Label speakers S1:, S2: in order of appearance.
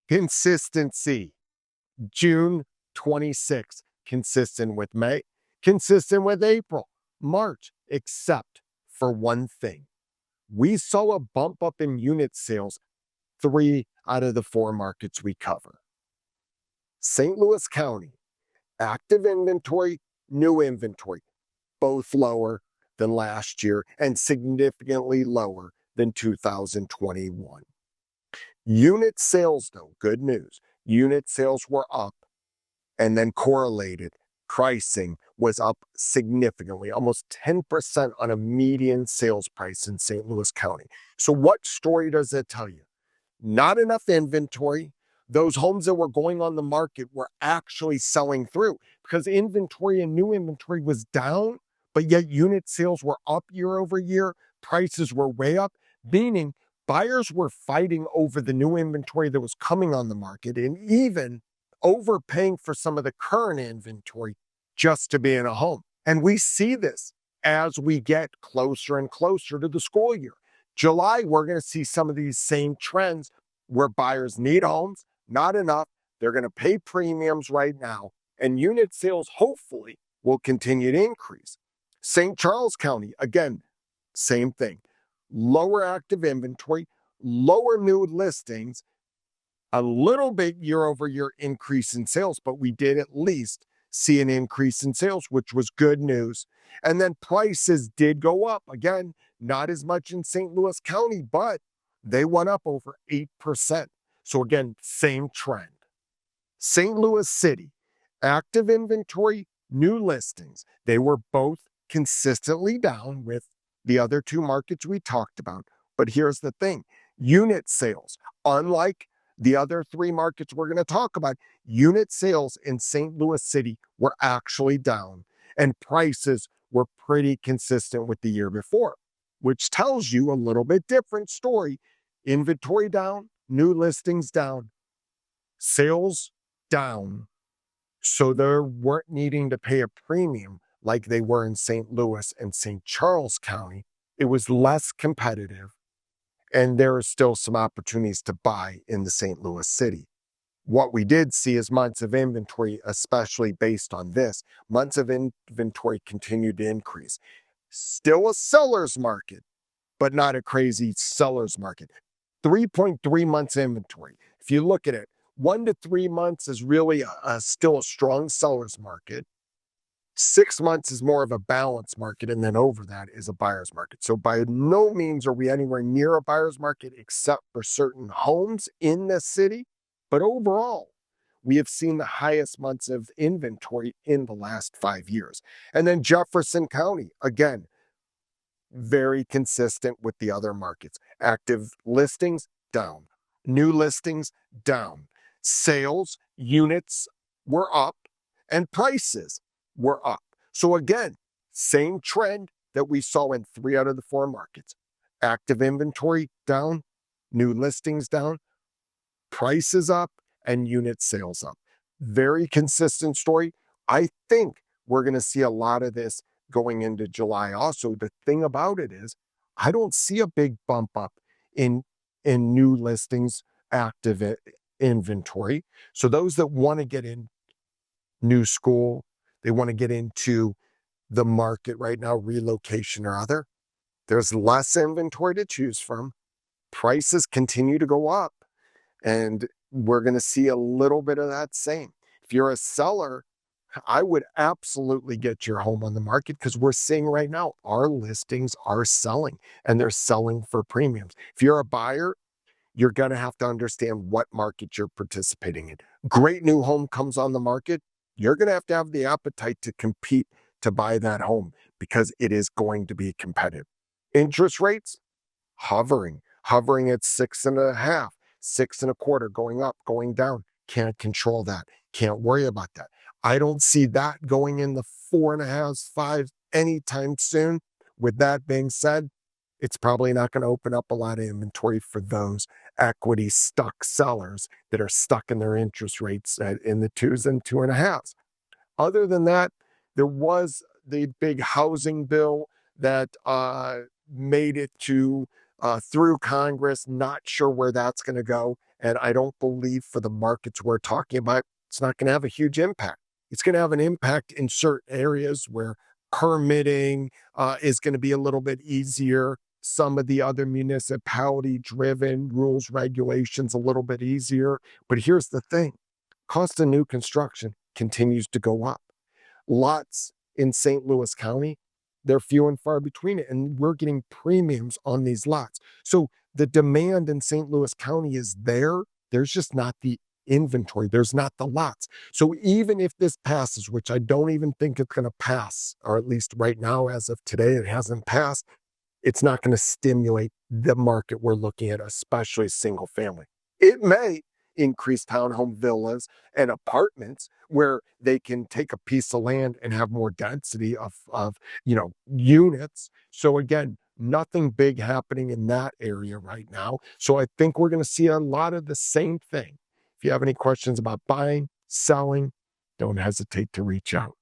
S1: Consistency. June 26th, consistent with May, consistent with April, March, except for one thing. We saw a bump up in unit sales 3 out of the 4 markets we cover. St. Louis County, active inventory, new inventory, both lower than last year and significantly lower than 2021. Unit sales, though, good news. Unit sales were up and then correlated. Pricing was up significantly, almost 10% on a median sales price in St. Louis County. So what story does it tell you? Not enough inventory. Those homes that were going on the market were actually selling through because inventory and new inventory was down, but yet unit sales were up year over year. Prices were way up, meaning buyers were fighting over the new inventory that was coming on the market and even overpaying for some of the current inventory just to be in a home. And we see this as we get closer and closer to the school year. July, we're going to see some of these same trends where buyers need homes, not enough. They're going to pay premiums right now, and unit sales hopefully will continue to increase. St. Charles County, again, same thing. Lower active inventory, lower new listings, a little bit year over year increase in sales, but we did at least see an increase in sales, which was good news. And then prices did go up. Again, not as much in St. Louis County, but they went up over 8%. So again, same trend. St. Louis City, active inventory, new listings, they were both consistently down with the other 2 markets we talked about. But here's the thing, unit sales, unlike the other 3 markets we're going to talk about, unit sales in St. Louis City were actually down and prices were pretty consistent with the year before, which tells you a little bit different story. Inventory down, new listings down, sales down. So they weren't needing to pay a premium like they were in St. Louis and St. Charles County. It was less competitive. And there are still some opportunities to buy in the St. Louis City. What we did see is months of inventory, especially based on this, months of inventory continued to increase. Still a seller's market, but not a crazy seller's market. 3.3 months inventory. If you look at it, 1 to 3 months is really still a strong seller's market. 6 months is more of a balanced market, and then over that is a buyer's market. So by no means are we anywhere near a buyer's market except for certain homes in the city. But overall, we have seen the highest months of inventory in the last 5 years. And then Jefferson County, again, very consistent with the other markets. Active listings, down. New listings, down. Sales, units were up, and prices were up. So again, same trend that we saw in 3 out of the 4 markets. Active inventory down, new listings down, prices up, and unit sales up. Very consistent story. I think we're going to see a lot of this going into July. Also, the thing about it is, I don't see a big bump up in new listings, active inventory. So those that want to get in new school, they want to get into the market right now, relocation or other, there's less inventory to choose from. Prices continue to go up, and we're going to see a little bit of that same. If you're a seller, I would absolutely get your home on the market because we're seeing right now our listings are selling and they're selling for premiums. If you're a buyer, you're going to have to understand what market you're participating in. Great new home comes on the market, you're going to have the appetite to compete to buy that home because it is going to be competitive. Interest rates, hovering at 6.5, 6.25, going up, going down. Can't control that. Can't worry about that. I don't see that going in the 4.5s, 5 anytime soon. With that being said, it's probably not going to open up a lot of inventory for those equity stuck sellers that are stuck in their interest rates in the 2s and 2.5s. Other than that, there was the big housing bill that made it to through Congress. Not sure where that's going to go. And I don't believe for the markets we're talking about, it's not going to have a huge impact. It's going to have an impact in certain areas where permitting is going to be a little bit easier. Some of the other municipality driven rules, regulations, a little bit easier. But here's the thing, cost of new construction continues to go up. Lots in St. Louis County, they're few and far between it, and we're getting premiums on these lots. So the demand in St. Louis County is there. There's just not the inventory. There's not the lots. So even if this passes, which I don't even think it's going to pass, or at least right now, as of today, it hasn't passed, it's not going to stimulate the market we're looking at, especially single family. It may increase townhome villas and apartments where they can take a piece of land and have more density of units. So again, nothing big happening in that area right now. So I think we're going to see a lot of the same thing. If you have any questions about buying, selling, don't hesitate to reach out.